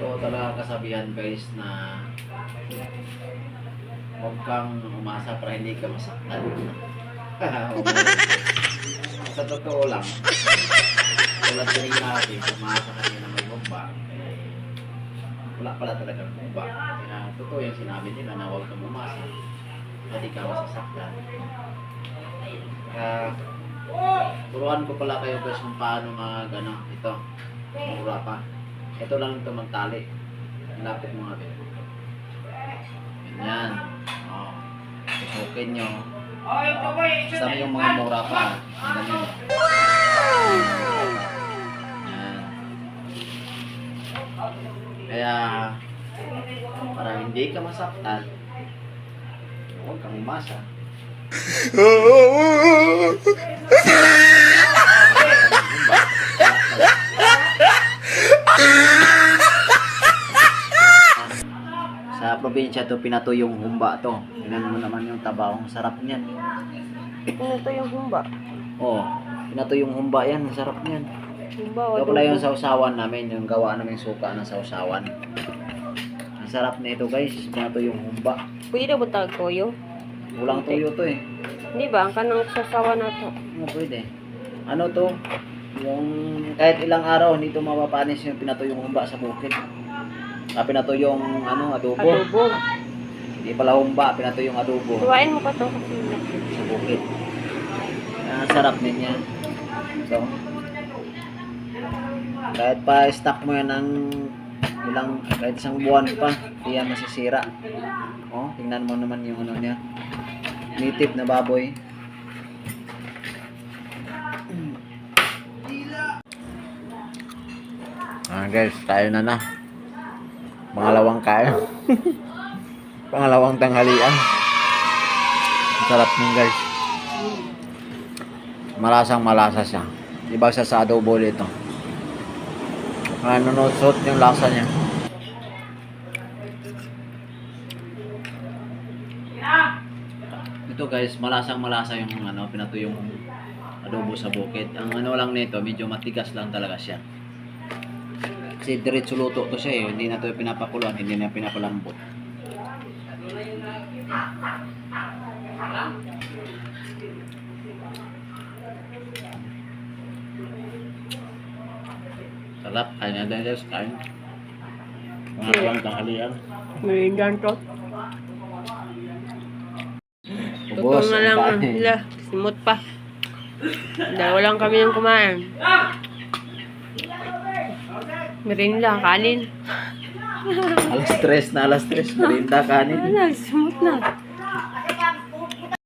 Ito talaga kasabihan guys na huwag kang umasa para hindi ka masaktan. Sa totoo lang, tulad din natin, umasa ka na may bomba, wala pala talaga ng bomba. Kaya totoo yung sinabi nila na huwag kang umasa para hindi ka masasaktan. Kaya turuan ko pala kayo guys kung paano ito, mura pa. Ito lang ito magtali. Lapit mo nga din. Ganyan. O. Susukin nyo. Basta yung mga mura pa. Ganyan. Yan. Kaya para hindi ka masaktan, huwag kang umasa. Sa probinsya to pinato yung humba to. Tingnan mo naman yung tabawang sarap niyan. Pinato yung humba. Oh, pinato yung humba yan, sarap niyan. Humba o Ito pala yung sausawan namin, yung gawa namin suka ng sausawan. Ang sarap nito guys, pinato yung humba. Pwede ba tawag toyo? Kulang tuyo to eh. Hindi ba? Ang kanang sasawa na to. Pwede. Ano to? Yung kahit ilang araw hindi to mapapanis yung pinato yung humba sa bukid. Pinato yung adobo. Adobo. Hindi pala humba, pinato yung adobo. Tuwain mo pa to kasi. Sa bukid. Ang sarap din yan. So, kahit pa stock mo yan ng kahit isang buwan pa, hindi yan masisira. Oh, tingnan mo naman yung ano niya. Native na baboy. Guys, tayo na. Pangalawang kain. Pangalawang tanghalian. Ang sarap niyan guys. Malasang malasa siya. Iba siya sa adobo dito. Nunusot yung lasa niya. Ito guys, malasang malasa yung pinato yung adobo sa bukid. Ang lang nito, medyo matigas lang talaga siya. Kasi diretso luto to siya eh. Hindi na to pinapakuluan, hindi na pinapalambot. Sarap, kain na din guys, kain. Pangalawang tanghalian. Merindan to. Ubos, Tutong na lang ang kain. sila. Simot pa. Dalawa lang kami ng kumain. Merinda, kanin. Alas 3 na, merinda kanin. Simot na.